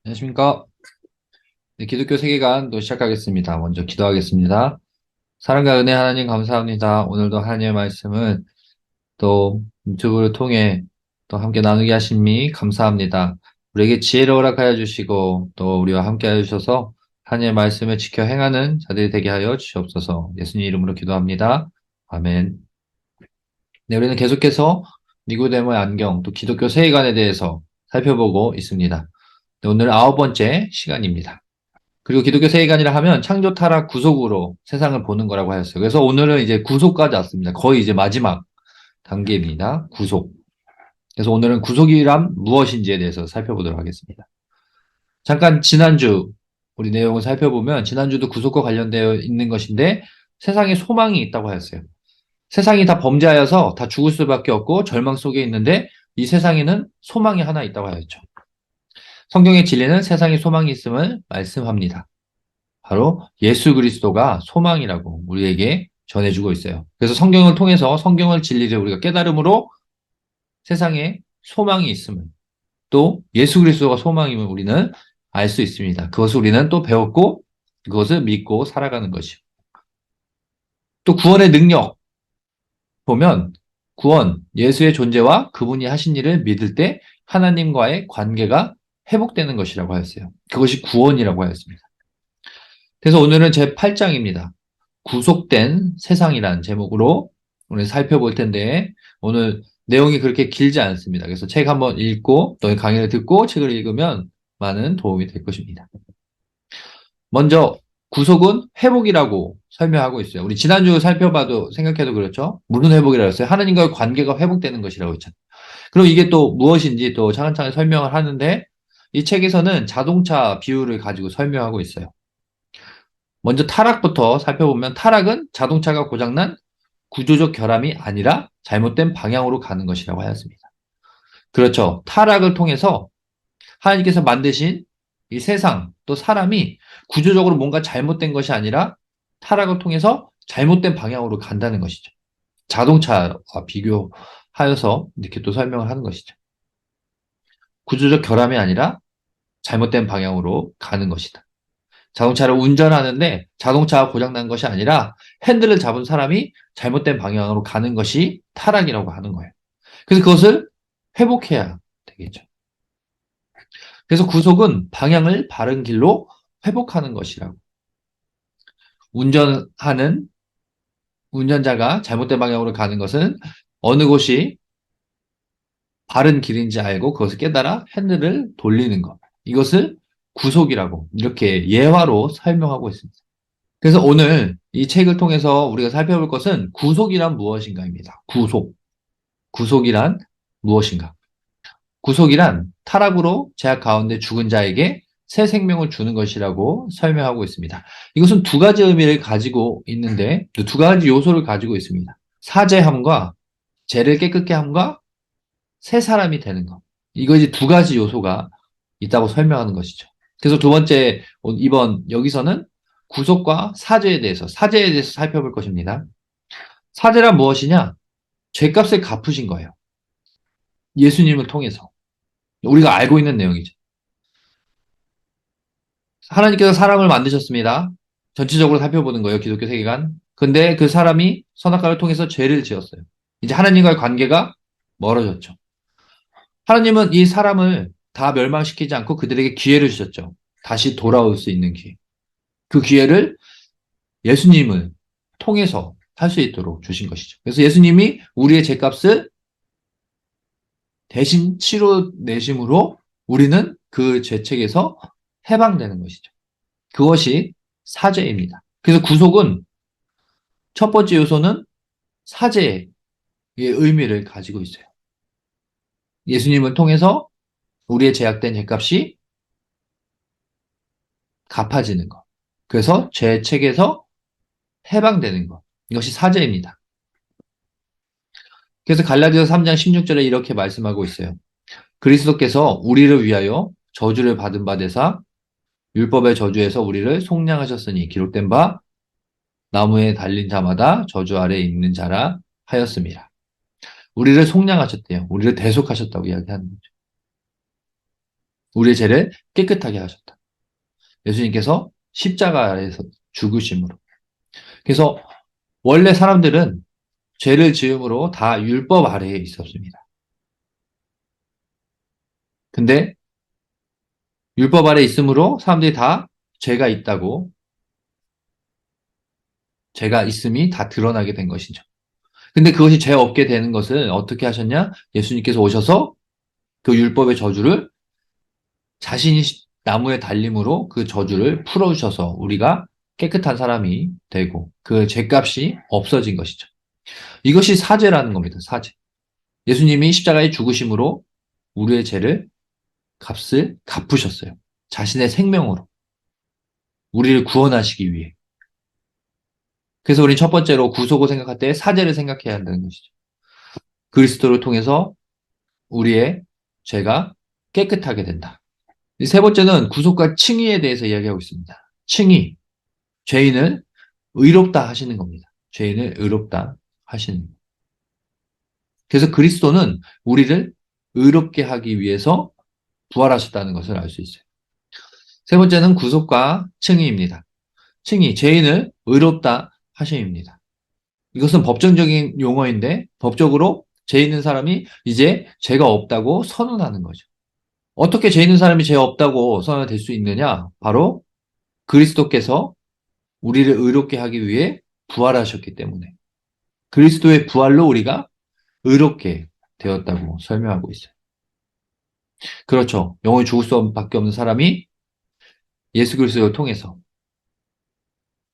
안녕하십니까. 네, 기독교 세계관 또 시작하겠습니다. 먼저 기도하겠습니다. 사랑과 은혜 하나님 감사합니다. 오늘도 하나님의 말씀을 또 유튜브를 통해 또 함께 나누게 하심이 감사합니다. 우리에게 지혜를 허락하여 주시고 또 우리와 함께 하여 주셔서 하나님의 말씀을 지켜 행하는 자들이 되게 하여 주시옵소서. 예수님 이름으로 기도합니다. 아멘. 네, 우리는 계속해서 니고데모의 안경, 또 기독교 세계관에 대해서 살펴보고 있습니다. 네, 오늘은 9번째 시간입니다. 그리고 기독교 세계관이라 하면 창조 타락 구속으로 세상을 보는 거라고 하였어요. 그래서 오늘은 이제 구속까지 왔습니다. 거의 이제 마지막 단계입니다. 구속. 그래서 오늘은 구속이란 무엇인지에 대해서 살펴보도록 하겠습니다. 잠깐 지난주 우리 내용을 살펴보면 지난주도 구속과 관련되어 있는 것인데 세상에 소망이 있다고 하였어요. 세상이 다 범죄하여서 다 죽을 수밖에 없고 절망 속에 있는데 이 세상에는 소망이 하나 있다고 하였죠. 성경의 진리는 세상에 소망이 있음을 말씀합니다. 바로 예수 그리스도가 소망이라고 우리에게 전해주고 있어요. 그래서 성경을 통해서 성경을 진리를 우리가 깨달음으로 세상에 소망이 있음을 또 예수 그리스도가 소망임을 우리는 알 수 있습니다. 그것을 우리는 또 배웠고 그것을 믿고 살아가는 것이요. 또 구원의 능력 보면 구원, 예수의 존재와 그분이 하신 일을 믿을 때 하나님과의 관계가 회복되는 것이라고 하였어요. 그것이 구원이라고 하였습니다. 그래서 오늘은 제 8장입니다. 구속된 세상이라는 제목으로 오늘 살펴볼 텐데 오늘 내용이 그렇게 길지 않습니다. 그래서 책 한번 읽고 또 강의를 듣고 책을 읽으면 많은 도움이 될 것입니다. 먼저 구속은 회복이라고 설명하고 있어요. 우리 지난주 살펴봐도 생각해도 그렇죠. 무슨 회복이라고 했어요? 하나님과의 관계가 회복되는 것이라고 했잖아요. 그럼 이게 또 무엇인지 또 차근차근 설명을 하는데 이 책에서는 자동차 비유를 가지고 설명하고 있어요. 먼저 타락부터 살펴보면 타락은 자동차가 고장난 구조적 결함이 아니라 잘못된 방향으로 가는 것이라고 하였습니다. 그렇죠. 타락을 통해서 하나님께서 만드신 이 세상 또 사람이 구조적으로 뭔가 잘못된 것이 아니라 타락을 통해서 잘못된 방향으로 간다는 것이죠. 자동차와 비교하여서 이렇게 또 설명을 하는 것이죠. 구조적 결함이 아니라 잘못된 방향으로 가는 것이다. 자동차를 운전하는데 자동차가 고장난 것이 아니라 핸들을 잡은 사람이 잘못된 방향으로 가는 것이 타락이라고 하는 거예요. 그래서 그것을 회복해야 되겠죠. 그래서 구속은 방향을 바른 길로 회복하는 것이라고. 운전하는 운전자가 잘못된 방향으로 가는 것은 어느 곳이 바른 길인지 알고 그것을 깨달아 핸들을 돌리는 것. 이것을 구속이라고 이렇게 예화로 설명하고 있습니다. 그래서 오늘 이 책을 통해서 우리가 살펴볼 것은 구속이란 무엇인가입니다. 구속. 구속이란 무엇인가? 구속이란 타락으로 죄악 가운데 죽은 자에게 새 생명을 주는 것이라고 설명하고 있습니다. 이것은 두 가지 의미를 가지고 있는데 두 가지 요소를 가지고 있습니다. 사죄함과 죄를 깨끗게 함과 새 사람이 되는 것. 이것이 두 가지 요소가 있다고 설명하는 것이죠. 그래서 두 번째 이번 여기서는 구속과 사죄에 대해서 살펴볼 것입니다. 사죄란 무엇이냐? 죄값을 갚으신 거예요. 예수님을 통해서. 우리가 알고 있는 내용이죠. 하나님께서 사람을 만드셨습니다. 전체적으로 살펴보는 거예요. 기독교 세계관. 근데 그 사람이 선악과를 통해서 죄를 지었어요. 이제 하나님과의 관계가 멀어졌죠. 하나님은 이 사람을 다 멸망시키지 않고 그들에게 기회를 주셨죠. 다시 돌아올 수 있는 기회. 그 기회를 예수님을 통해서 할 수 있도록 주신 것이죠. 그래서 예수님이 우리의 죄값을 대신 치러내심으로 우리는 그 죄책에서 해방되는 것이죠. 그것이 사죄입니다. 그래서 구속은 첫 번째 요소는 사죄의 의미를 가지고 있어요. 예수님을 통해서 우리의 죄악된 죄값이 갚아지는 것. 그래서 죄책에서 해방되는 것. 이것이 사죄입니다. 그래서 갈라디아서 3장 16절에 이렇게 말씀하고 있어요. 그리스도께서 우리를 위하여 저주를 받은 바 되사 율법의 저주에서 우리를 속량하셨으니 기록된 바 나무에 달린 자마다 저주 아래에 있는 자라 하였습니다. 우리를 속량하셨대요. 우리를 대속하셨다고 이야기하는 거죠. 우리의 죄를 깨끗하게 하셨다. 예수님께서 십자가 아래에서 죽으심으로. 그래서 원래 사람들은 죄를 지음으로 다 율법 아래에 있었습니다. 근데 율법 아래에 있으므로 사람들이 다 죄가 있다고, 죄가 있음이 다 드러나게 된 것이죠. 근데 그것이 죄 없게 되는 것을 어떻게 하셨냐? 예수님께서 오셔서 그 율법의 저주를 자신이 나무에 달림으로 그 저주를 풀어주셔서 우리가 깨끗한 사람이 되고 그 죄값이 없어진 것이죠. 이것이 사죄라는 겁니다. 사죄. 예수님이 십자가에 죽으심으로 우리의 죄를 값을 갚으셨어요. 자신의 생명으로 우리를 구원하시기 위해. 그래서 우리 첫 번째로 구속을 생각할 때 사죄를 생각해야 한다는 것이죠. 그리스도를 통해서 우리의 죄가 깨끗하게 된다. 세 번째는 구속과 칭의에 대해서 이야기하고 있습니다. 칭의, 죄인을 의롭다 하시는 겁니다. 죄인을 의롭다 하시는 겁니다. 그래서 그리스도는 우리를 의롭게 하기 위해서 부활하셨다는 것을 알 수 있어요. 세 번째는 구속과 칭의입니다. 칭의, 죄인을 의롭다 하심입니다. 이것은 법정적인 용어인데 법적으로 죄 있는 사람이 이제 죄가 없다고 선언하는 거죠. 어떻게 죄 있는 사람이 죄 없다고 선언될 수 있느냐? 바로 그리스도께서 우리를 의롭게 하기 위해 부활하셨기 때문에 그리스도의 부활로 우리가 의롭게 되었다고 설명하고 있어요. 그렇죠. 영원히 죽을 수밖에 없는 사람이 예수 그리스도를 통해서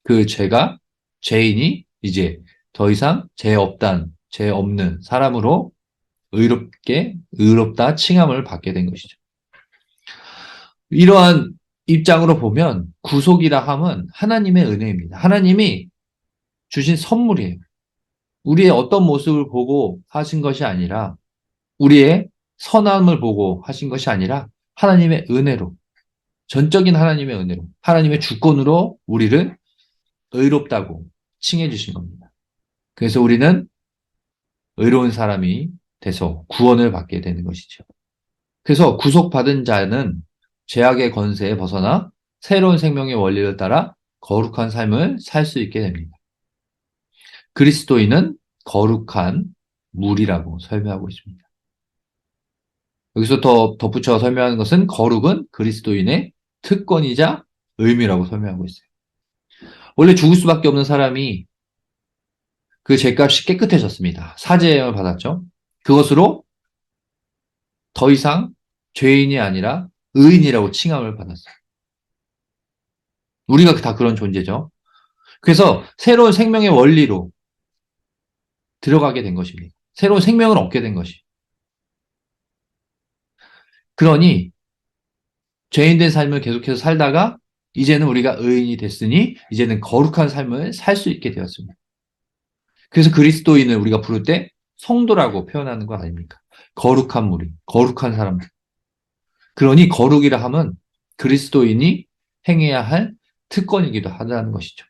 그 죄가 죄인이 이제 더 이상 죄 없는 사람으로 의롭다 칭함을 받게 된 것이죠. 이러한 입장으로 보면 구속이라 함은 하나님의 은혜입니다. 하나님이 주신 선물이에요. 우리의 어떤 모습을 보고 하신 것이 아니라 우리의 선함을 보고 하신 것이 아니라 하나님의 은혜로, 전적인 하나님의 은혜로, 하나님의 주권으로 우리를 의롭다고 칭해 주신 겁니다. 그래서 우리는 의로운 사람이 돼서 구원을 받게 되는 것이죠. 그래서 구속받은 자는 죄악의 권세에 벗어나 새로운 생명의 원리를 따라 거룩한 삶을 살 수 있게 됩니다. 그리스도인은 거룩한 물이라고 설명하고 있습니다. 여기서 더 덧붙여 설명하는 것은 거룩은 그리스도인의 특권이자 의미라고 설명하고 있어요. 원래 죽을 수밖에 없는 사람이 그 죄값이 깨끗해졌습니다. 사죄를 받았죠. 그것으로 더 이상 죄인이 아니라 의인이라고 칭함을 받았어요. 우리가 다 그런 존재죠. 그래서 새로운 생명의 원리로 들어가게 된 것입니다. 새로운 생명을 얻게 된 것이. 그러니 죄인된 삶을 계속해서 살다가 이제는 우리가 의인이 됐으니 이제는 거룩한 삶을 살 수 있게 되었습니다. 그래서 그리스도인을 우리가 부를 때 성도라고 표현하는 거 아닙니까? 거룩한 무리, 거룩한 사람들. 그러니 거룩이라 함은 그리스도인이 행해야 할 특권이기도 하다는 것이죠.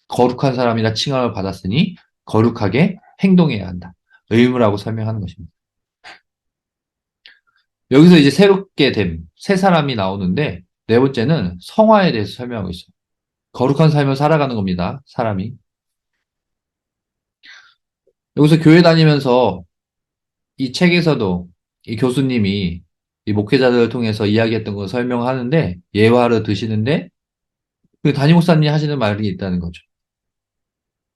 거룩한 사람이라 칭함을 받았으니 거룩하게 행동해야 한다. 의무라고 설명하는 것입니다. 여기서 이제 새롭게 된 새 사람이 나오는데 네 번째는 성화에 대해서 설명하고 있어요. 거룩한 삶을 살아가는 겁니다. 사람이. 여기서 교회 다니면서 이 책에서도 이 교수님이 이 목회자들을 통해서 이야기했던 걸 설명하는데 예화를 드시는데 그 담임 목사님이 하시는 말이 있다는 거죠.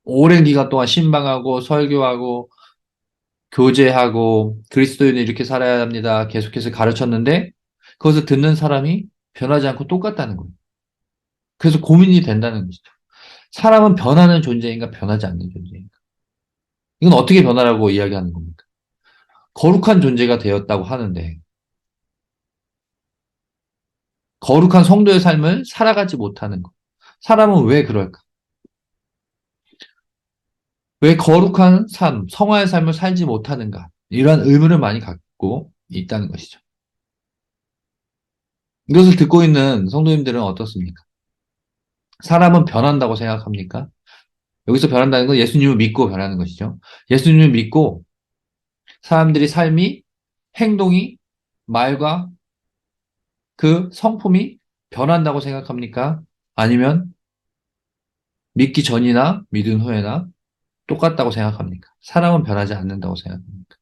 오랜 기간 동안 신방하고 설교하고 교제하고 그리스도인은 이렇게 살아야 합니다. 계속해서 가르쳤는데 그것을 듣는 사람이 변하지 않고 똑같다는 거예요. 그래서 고민이 된다는 것이죠. 사람은 변하는 존재인가 변하지 않는 존재인가. 이건 어떻게 변하라고 이야기하는 겁니까? 거룩한 존재가 되었다고 하는데 거룩한 성도의 삶을 살아가지 못하는 것. 사람은 왜 그럴까? 왜 거룩한 삶, 성화의 삶을 살지 못하는가? 이러한 의문을 많이 갖고 있다는 것이죠. 이것을 듣고 있는 성도님들은 어떻습니까? 사람은 변한다고 생각합니까? 여기서 변한다는 건 예수님을 믿고 변하는 것이죠. 예수님을 믿고 사람들이 삶이, 행동이, 말과 그 성품이 변한다고 생각합니까? 아니면 믿기 전이나 믿은 후에나 똑같다고 생각합니까? 사람은 변하지 않는다고 생각합니까?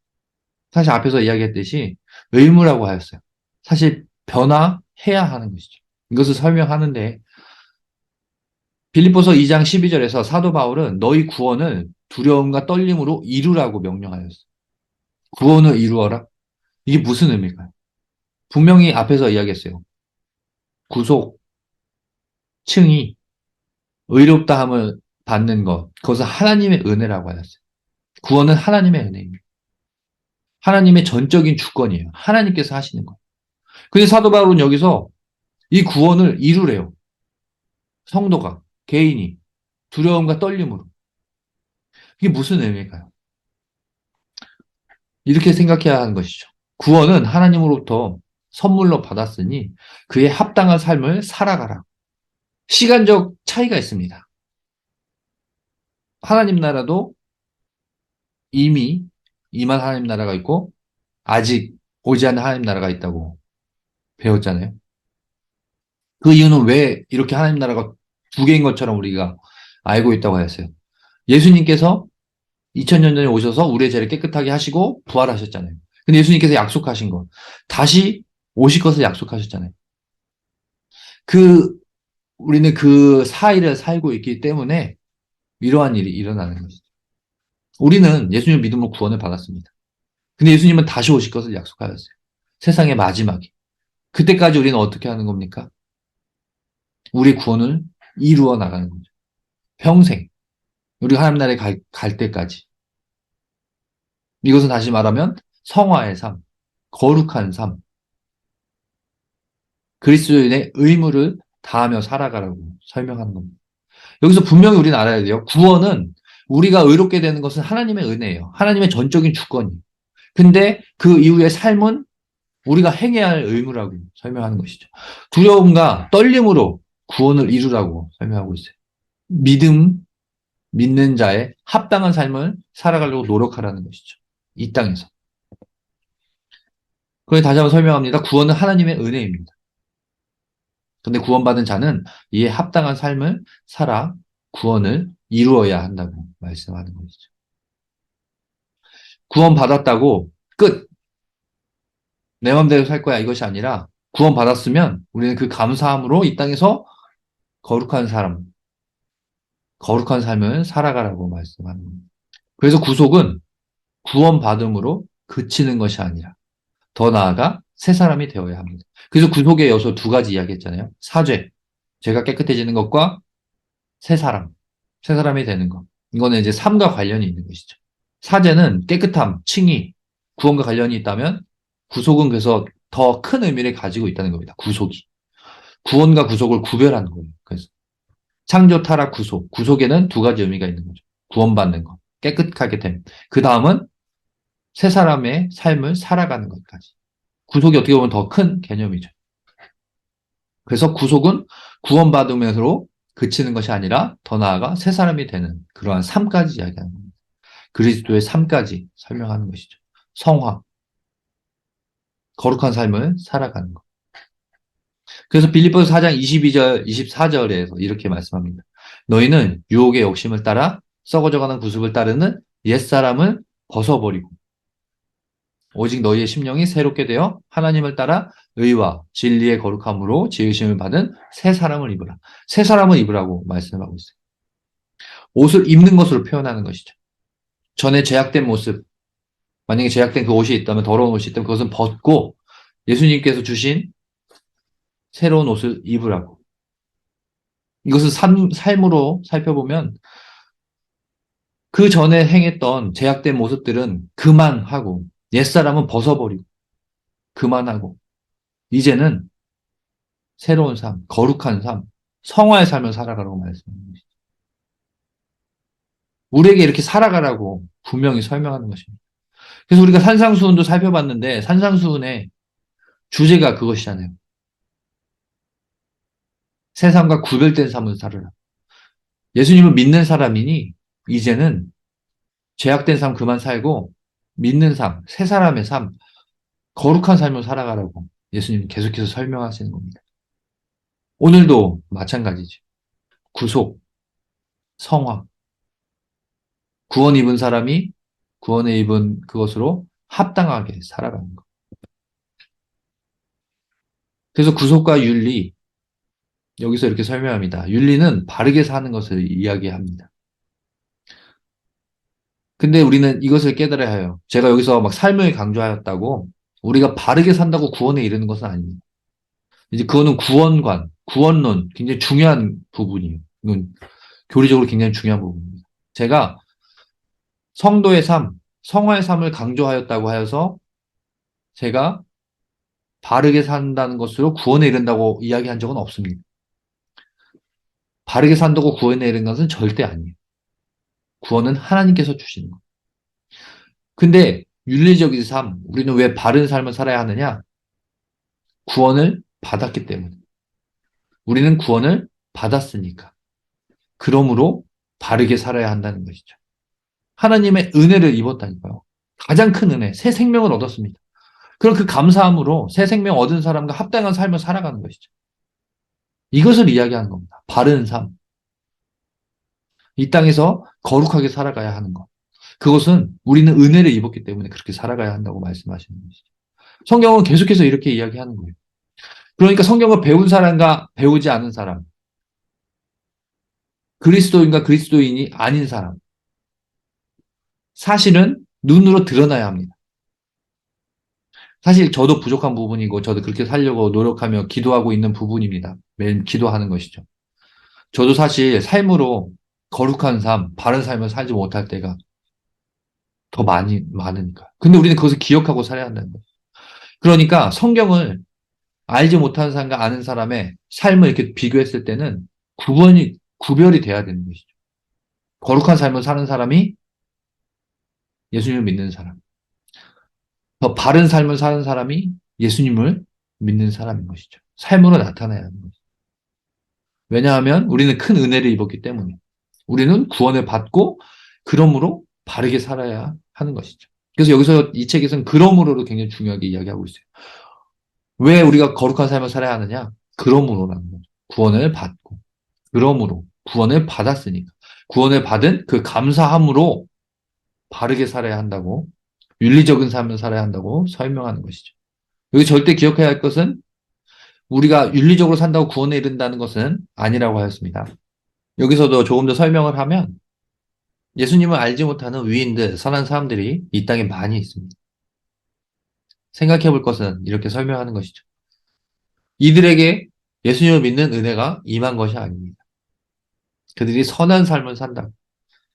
사실 앞에서 이야기했듯이 의무라고 하였어요. 사실 변화해야 하는 것이죠. 이것을 설명하는데 빌립보서 2장 12절에서 사도 바울은 너희 구원을 두려움과 떨림으로 이루라고 명령하였어요. 구원을 이루어라? 이게 무슨 의미일까요? 분명히 앞에서 이야기했어요. 구속, 칭의, 의롭다함을 받는 것, 그것은 하나님의 은혜라고 하였어요. 구원은 하나님의 은혜입니다. 하나님의 전적인 주권이에요. 하나님께서 하시는 거예요. 근데 사도 바울은 여기서 이 구원을 이루래요. 성도가, 개인이 두려움과 떨림으로. 이게 무슨 의미일까요? 이렇게 생각해야 하는 것이죠. 구원은 하나님으로부터 선물로 받았으니 그에 합당한 삶을 살아가라. 시간적 차이가 있습니다. 하나님 나라도 이미 임한 하나님 나라가 있고 아직 오지 않는 하나님 나라가 있다고 배웠잖아요. 그 이유는 왜 이렇게 하나님 나라가 두 개인 것처럼 우리가 알고 있다고 하였어요. 예수님께서 2000년 전에 오셔서 우리의 죄를 깨끗하게 하시고 부활하셨잖아요. 근데 예수님께서 약속하신 것, 다시 오실 것을 약속하셨잖아요. 그, 우리는 그 사이를 살고 있기 때문에 이러한 일이 일어나는 것이죠. 우리는 예수님 믿음으로 구원을 받았습니다. 근데 예수님은 다시 오실 것을 약속하셨어요. 세상의 마지막에. 그때까지 우리는 어떻게 하는 겁니까? 우리 구원을 이루어 나가는 거죠. 평생. 우리가 하나님 나라에 갈 때까지. 이것은 다시 말하면 성화의 삶, 거룩한 삶, 그리스도인의 의무를 다하며 살아가라고 설명하는 겁니다. 여기서 분명히 우리는 알아야 돼요. 구원은 우리가 의롭게 되는 것은 하나님의 은혜예요. 하나님의 전적인 주권이에요. 근데 그 이후의 삶은 우리가 행해야 할 의무라고 설명하는 것이죠. 두려움과 떨림으로 구원을 이루라고 설명하고 있어요. 믿는 자의 합당한 삶을 살아가려고 노력하라는 것이죠. 이 땅에서. 그걸 다시 한번 설명합니다. 구원은 하나님의 은혜입니다. 근데 구원받은 자는 이에 합당한 삶을 살아 구원을 이루어야 한다고 말씀하는 것이죠. 구원받았다고 끝! 내 맘대로 살 거야 이것이 아니라 구원받았으면 우리는 그 감사함으로 이 땅에서 거룩한 사람, 거룩한 삶을 살아가라고 말씀하는 겁니다. 그래서 구속은 구원받음으로 그치는 것이 아니라 더 나아가 새 사람이 되어야 합니다. 그래서 구속의 요소 두 가지 이야기했잖아요. 사죄, 죄가 깨끗해지는 것과 새 사람, 새 사람이 되는 것. 이거는 이제 삶과 관련이 있는 것이죠. 사죄는 깨끗함, 칭의, 구원과 관련이 있다면 구속은 그래서 더 큰 의미를 가지고 있다는 겁니다. 구속이. 구원과 구속을 구별하는 거예요. 그래서 창조, 타락, 구속. 구속에는 두 가지 의미가 있는 거죠. 구원받는 것, 깨끗하게 됨. 그 다음은 새 사람의 삶을 살아가는 것까지. 구속이 어떻게 보면 더 큰 개념이죠. 그래서 구속은 구원받음으로 그치는 것이 아니라 더 나아가 새 사람이 되는 그러한 삶까지 이야기하는 겁니다. 그리스도의 삶까지 설명하는 것이죠. 성화, 거룩한 삶을 살아가는 것. 그래서 빌립보서 4장 22절, 24절에서 이렇게 말씀합니다. 너희는 유혹의 욕심을 따라 썩어져가는 구습을 따르는 옛사람을 벗어버리고 오직 너희의 심령이 새롭게 되어 하나님을 따라 의와 진리의 거룩함으로 지으심을 받은 새 사람을 입으라. 새 사람을 입으라고 말씀하고 있어요. 옷을 입는 것으로 표현하는 것이죠. 전에 제약된 모습, 만약에 제약된 그 옷이 있다면 더러운 옷이 있다면 그것은 벗고 예수님께서 주신 새로운 옷을 입으라고. 이것을 삶으로 살펴보면 그 전에 행했던 제약된 모습들은 그만하고 옛사람은 벗어버리고 그만하고 이제는 새로운 삶, 거룩한 삶, 성화의 삶을 살아가라고 말씀합니다. 우리에게 이렇게 살아가라고 분명히 설명하는 것입니다. 그래서 우리가 산상수훈도 살펴봤는데 산상수훈의 주제가 그것이잖아요. 세상과 구별된 삶을 살아라. 예수님을 믿는 사람이니 이제는 죄악된 삶 그만 살고 믿는 삶, 새 사람의 삶, 거룩한 삶을 살아가라고 예수님 계속해서 설명하시는 겁니다. 오늘도 마찬가지죠. 구속, 성화, 구원 입은 사람이 구원에 입은 그것으로 합당하게 살아가는 것. 그래서 구속과 윤리, 여기서 이렇게 설명합니다. 윤리는 바르게 사는 것을 이야기합니다. 근데 우리는 이것을 깨달아야 해요. 제가 여기서 막 삶을 강조하였다고 우리가 바르게 산다고 구원에 이르는 것은 아닙니다. 이제 그거는 구원관, 구원론 굉장히 중요한 부분이에요. 이건 교리적으로 굉장히 중요한 부분입니다. 제가 성도의 삶, 성화의 삶을 강조하였다고 하여서 제가 바르게 산다는 것으로 구원에 이른다고 이야기한 적은 없습니다. 바르게 산다고 구원에 이르는 것은 절대 아니에요. 구원은 하나님께서 주시는 것. 근데 윤리적인 삶, 우리는 왜 바른 삶을 살아야 하느냐? 구원을 받았기 때문에. 우리는 구원을 받았으니까. 그러므로 바르게 살아야 한다는 것이죠. 하나님의 은혜를 입었다니까요. 가장 큰 은혜, 새 생명을 얻었습니다. 그럼 그 감사함으로 새 생명 얻은 사람과 합당한 삶을 살아가는 것이죠. 이것을 이야기하는 겁니다. 바른 삶. 이 땅에서 거룩하게 살아가야 하는 것. 그것은 우리는 은혜를 입었기 때문에 그렇게 살아가야 한다고 말씀하시는 것이죠. 성경은 계속해서 이렇게 이야기하는 거예요. 그러니까 성경을 배운 사람과 배우지 않은 사람, 그리스도인과 그리스도인이 아닌 사람, 사실은 눈으로 드러나야 합니다. 사실 저도 부족한 부분이고 저도 그렇게 살려고 노력하며 기도하고 있는 부분입니다. 매일 기도하는 것이죠. 저도 사실 삶으로 거룩한 삶, 바른 삶을 살지 못할 때가 더 많으니까. 근데 우리는 그것을 기억하고 살아야 한다는 거예요. 그러니까 성경을 알지 못하는 사람과 아는 사람의 삶을 이렇게 비교했을 때는 구별이 돼야 되는 것이죠. 거룩한 삶을 사는 사람이 예수님을 믿는 사람. 더 바른 삶을 사는 사람이 예수님을 믿는 사람인 것이죠. 삶으로 나타나야 하는 것이죠. 왜냐하면 우리는 큰 은혜를 입었기 때문에 우리는 구원을 받고 그러므로 바르게 살아야 하는 것이죠. 그래서 여기서 이 책에서는 그러므로를 굉장히 중요하게 이야기하고 있어요. 왜 우리가 거룩한 삶을 살아야 하느냐? 그러므로라는 거죠. 구원을 받고 그러므로 구원을 받았으니까 구원을 받은 그 감사함으로 바르게 살아야 한다고 윤리적인 삶을 살아야 한다고 설명하는 것이죠. 여기 절대 기억해야 할 것은 우리가 윤리적으로 산다고 구원에 이른다는 것은 아니라고 하였습니다. 여기서도 조금 더 설명을 하면 예수님을 알지 못하는 위인들, 선한 사람들이 이 땅에 많이 있습니다. 생각해 볼 것은 이렇게 설명하는 것이죠. 이들에게 예수님을 믿는 은혜가 임한 것이 아닙니다. 그들이 선한 삶을 산다.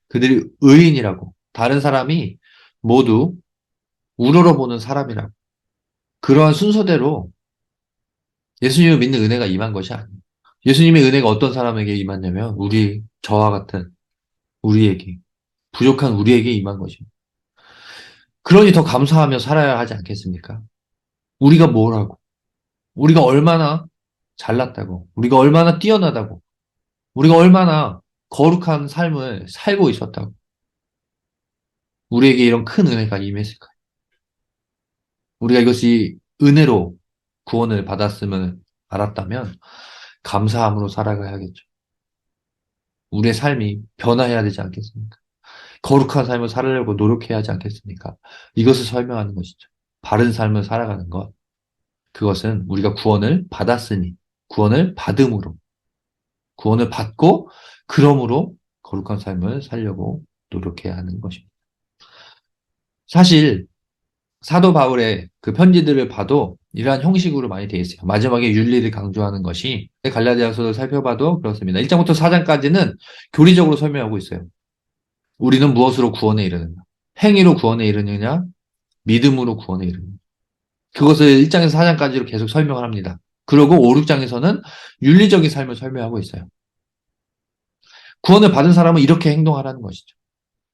그들이 의인이라고. 다른 사람이 모두 우러러보는 사람이라고. 그러한 순서대로 예수님을 믿는 은혜가 임한 것이 아닙니다. 예수님의 은혜가 어떤 사람에게 임했냐면 저와 같은 우리에게, 부족한 우리에게 임한 것입니다. 그러니 더 감사하며 살아야 하지 않겠습니까? 우리가 뭘 하고, 우리가 얼마나 잘났다고, 우리가 얼마나 뛰어나다고, 우리가 얼마나 거룩한 삶을 살고 있었다고, 우리에게 이런 큰 은혜가 임했을까요? 우리가 이것이 은혜로 구원을 받았음을 알았다면 감사함으로 살아가야겠죠. 우리의 삶이 변화해야 되지 않겠습니까? 거룩한 삶을 살려고 노력해야 하지 않겠습니까? 이것을 설명하는 것이죠. 바른 삶을 살아가는 것. 그것은 우리가 구원을 받았으니, 구원을 받음으로, 구원을 받고, 그러므로 거룩한 삶을 살려고 노력해야 하는 것입니다. 사실, 사도 바울의 그 편지들을 봐도 이러한 형식으로 많이 되어 있어요. 마지막에 윤리를 강조하는 것이 갈라디아서를 살펴봐도 그렇습니다. 1장부터 4장까지는 교리적으로 설명하고 있어요. 우리는 무엇으로 구원에 이르는가? 행위로 구원에 이르느냐? 믿음으로 구원에 이르느냐? 그것을 1장에서 4장까지로 계속 설명을 합니다. 그리고 5, 6장에서는 윤리적인 삶을 설명하고 있어요. 구원을 받은 사람은 이렇게 행동하라는 것이죠.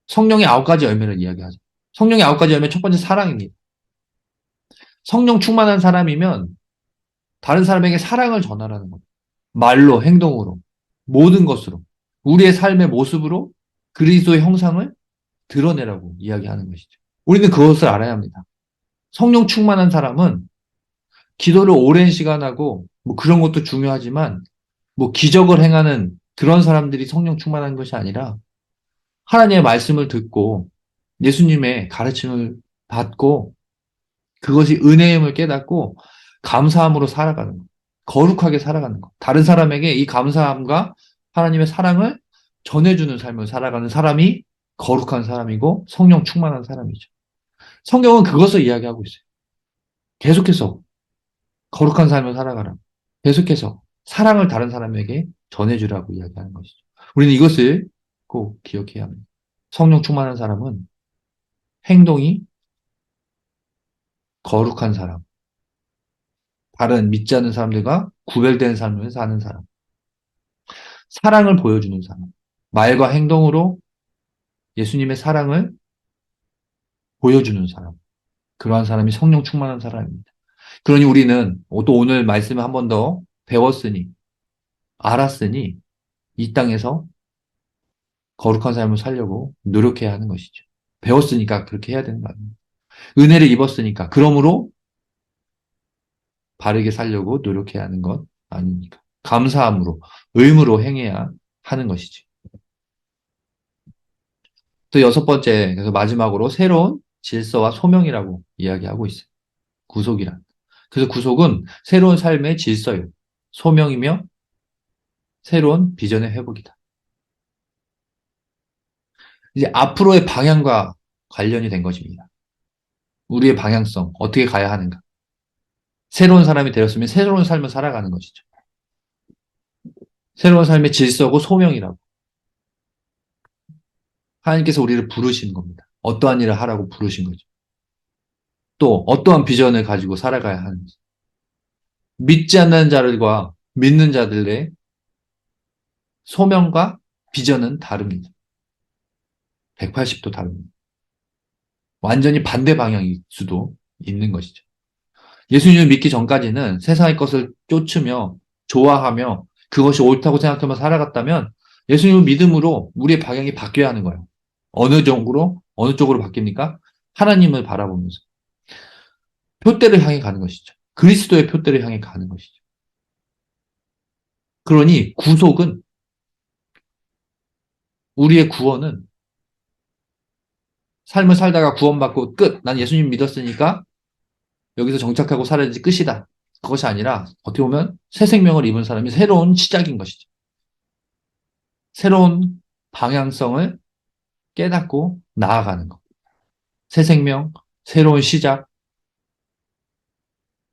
성령의 9가지 열매를 이야기하죠. 성령의 9가지 열매 첫 번째 사랑입니다. 성령 충만한 사람이면 다른 사람에게 사랑을 전하라는 거예요. 말로, 행동으로, 모든 것으로, 우리의 삶의 모습으로 그리스도의 형상을 드러내라고 이야기하는 것이죠. 우리는 그것을 알아야 합니다. 성령 충만한 사람은 기도를 오랜 시간 하고 뭐 그런 것도 중요하지만 뭐 기적을 행하는 그런 사람들이 성령 충만한 것이 아니라 하나님의 말씀을 듣고 예수님의 가르침을 받고 그것이 은혜임을 깨닫고 감사함으로 살아가는 것. 거룩하게 살아가는 것. 다른 사람에게 이 감사함과 하나님의 사랑을 전해주는 삶을 살아가는 사람이 거룩한 사람이고 성령 충만한 사람이죠. 성경은 그것을 이야기하고 있어요. 계속해서 거룩한 삶을 살아가라. 계속해서 사랑을 다른 사람에게 전해주라고 이야기하는 것이죠. 우리는 이것을 꼭 기억해야 합니다. 성령 충만한 사람은 행동이 거룩한 사람, 다른 믿지 않는 사람들과 구별된 삶을 사는 사람, 사랑을 보여주는 사람, 말과 행동으로 예수님의 사랑을 보여주는 사람, 그러한 사람이 성령 충만한 사람입니다. 그러니 우리는 또 오늘 말씀을 한 번 더 배웠으니, 알았으니, 이 땅에서 거룩한 삶을 살려고 노력해야 하는 것이죠. 배웠으니까 그렇게 해야 되는 거 아닙니까? 은혜를 입었으니까, 그러므로 바르게 살려고 노력해야 하는 것 아닙니까? 감사함으로, 의무로 행해야 하는 것이지. 또 여섯 번째, 그래서 마지막으로 새로운 질서와 소명이라고 이야기하고 있어요. 구속이란. 그래서 구속은 새로운 삶의 질서요. 소명이며 새로운 비전의 회복이다. 이제 앞으로의 방향과 관련이 된 것입니다. 우리의 방향성, 어떻게 가야 하는가. 새로운 사람이 되었으면 새로운 삶을 살아가는 것이죠. 새로운 삶의 질서고 소명이라고. 하나님께서 우리를 부르신 겁니다. 어떠한 일을 하라고 부르신 거죠. 또 어떠한 비전을 가지고 살아가야 하는지. 믿지 않는 자들과 믿는 자들의 소명과 비전은 다릅니다. 180도 다릅니다. 완전히 반대 방향일 수도 있는 것이죠. 예수님을 믿기 전까지는 세상의 것을 쫓으며 좋아하며 그것이 옳다고 생각하며 살아갔다면 예수님을 믿음으로 우리의 방향이 바뀌어야 하는 거예요. 어느 쪽으로 바뀝니까? 하나님을 바라보면서 표대를 향해 가는 것이죠. 그리스도의 표대를 향해 가는 것이죠. 그러니 구속은 우리의 구원은 삶을 살다가 구원받고 끝. 난 예수님 믿었으니까 여기서 정착하고 살아야지 끝이다. 그것이 아니라 어떻게 보면 새 생명을 입은 사람이 새로운 시작인 것이죠. 새로운 방향성을 깨닫고 나아가는 것. 새 생명, 새로운 시작,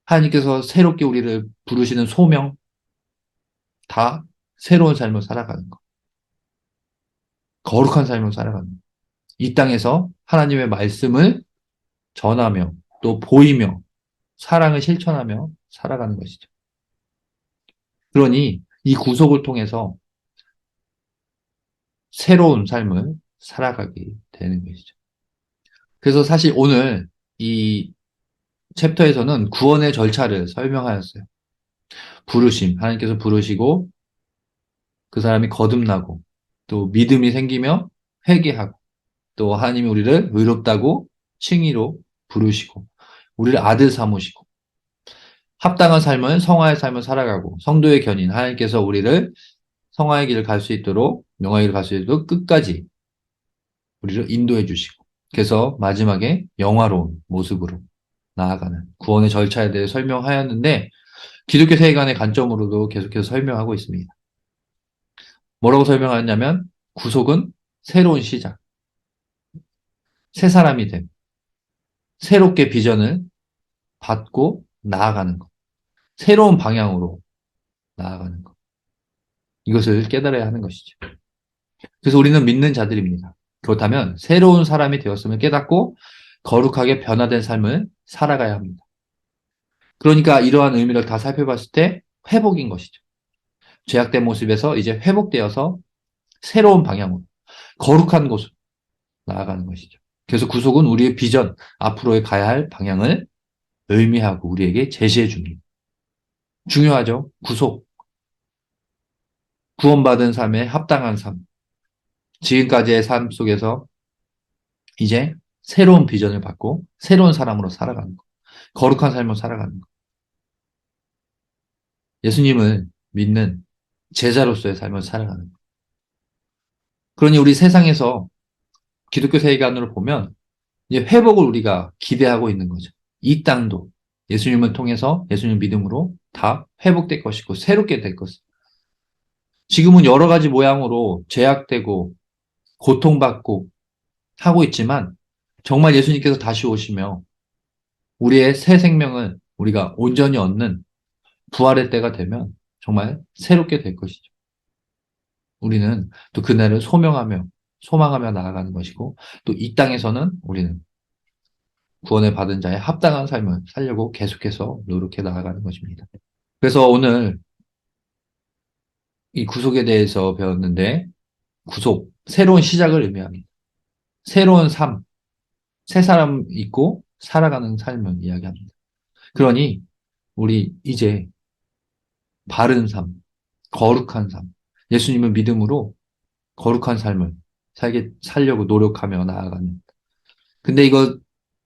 하나님께서 새롭게 우리를 부르시는 소명, 다 새로운 삶을 살아가는 것. 거룩한 삶을 살아가는 것. 이 땅에서 하나님의 말씀을 전하며 또 보이며 사랑을 실천하며 살아가는 것이죠. 그러니 이 구속을 통해서 새로운 삶을 살아가게 되는 것이죠. 그래서 사실 오늘 이 챕터에서는 구원의 절차를 설명하였어요. 부르심, 하나님께서 부르시고 그 사람이 거듭나고 또 믿음이 생기며 회개하고 또 하나님이 우리를 의롭다고 칭의로 부르시고 우리를 아들 삼으시고 합당한 삶은 성화의 삶을 살아가고 성도의 견인 하나님께서 우리를 성화의 길을 갈 수 있도록 영화의 길을 갈 수 있도록 끝까지 우리를 인도해 주시고 그래서 마지막에 영화로운 모습으로 나아가는 구원의 절차에 대해 설명하였는데 기독교 세계관의 관점으로도 계속해서 설명하고 있습니다. 뭐라고 설명하였냐면 구속은 새로운 시작, 새 사람이 됨, 새롭게 비전을 받고 나아가는 것, 새로운 방향으로 나아가는 것. 이것을 깨달아야 하는 것이죠. 그래서 우리는 믿는 자들입니다. 그렇다면 새로운 사람이 되었음을 깨닫고 거룩하게 변화된 삶을 살아가야 합니다. 그러니까 이러한 의미를 다 살펴봤을 때 회복인 것이죠. 죄악된 모습에서 이제 회복되어서 새로운 방향으로 거룩한 곳으로 나아가는 것이죠. 그래서 구속은 우리의 비전, 앞으로의 가야 할 방향을 의미하고 우리에게 제시해 줍니다. 중요하죠. 구속. 구원받은 삶에 합당한 삶. 지금까지의 삶 속에서 이제 새로운 비전을 받고 새로운 사람으로 살아가는 것. 거룩한 삶을 살아가는 것. 예수님을 믿는 제자로서의 삶을 살아가는 거예요. 그러니 우리 세상에서 기독교 세계관으로 보면 이제 회복을 우리가 기대하고 있는 거죠. 이 땅도 예수님을 통해서 예수님 믿음으로 다 회복될 것이고 새롭게 될 것입니다. 지금은 여러 가지 모양으로 제약되고 고통받고 하고 있지만 정말 예수님께서 다시 오시며 우리의 새 생명을 우리가 온전히 얻는 부활의 때가 되면 정말 새롭게 될 것이죠. 우리는 또 그날을 소명하며 소망하며 나아가는 것이고 또 이 땅에서는 우리는 구원을 받은 자의 합당한 삶을 살려고 계속해서 노력해 나아가는 것입니다. 그래서 오늘 이 구속에 대해서 배웠는데 구속, 새로운 시작을 의미합니다. 새로운 삶, 새 사람 있고 살아가는 삶을 이야기합니다. 그러니 우리 이제 바른 삶, 거룩한 삶, 예수님을 믿음으로 거룩한 삶을 살려고 노력하며 나아가는. 근데 이거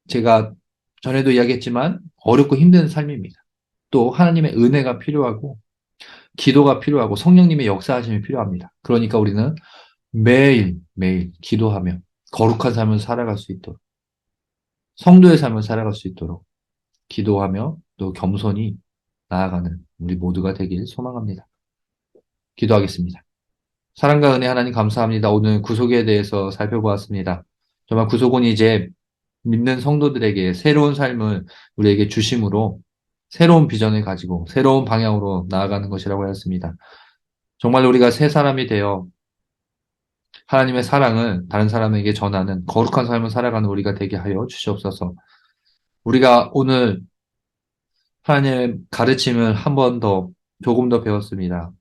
제가 전에도 이야기했지만 어렵고 힘든 삶입니다. 또 하나님의 은혜가 필요하고 기도가 필요하고 성령님의 역사하심이 필요합니다. 그러니까 우리는 매일 기도하며 거룩한 삶을 살아갈 수 있도록 성도의 삶을 살아갈 수 있도록 기도하며 또 겸손히 나아가는 우리 모두가 되길 소망합니다. 기도하겠습니다. 사랑과 은혜 하나님 감사합니다. 오늘 구속에 대해서 살펴보았습니다. 정말 구속은 이제 믿는 성도들에게 새로운 삶을 우리에게 주심으로 새로운 비전을 가지고 새로운 방향으로 나아가는 것이라고 하였습니다. 정말 우리가 새 사람이 되어 하나님의 사랑을 다른 사람에게 전하는 거룩한 삶을 살아가는 우리가 되게 하여 주시옵소서. 우리가 오늘 하나님의 가르침을 한 번 더, 조금 더 배웠습니다.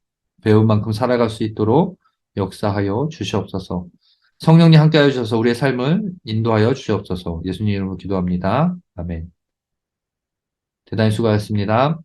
배운 만큼 살아갈 수 있도록 역사하여 주시옵소서. 성령님 함께하여 주셔서 우리의 삶을 인도하여 주시옵소서. 예수님 이름으로 기도합니다. 아멘. 대단히 수고하셨습니다.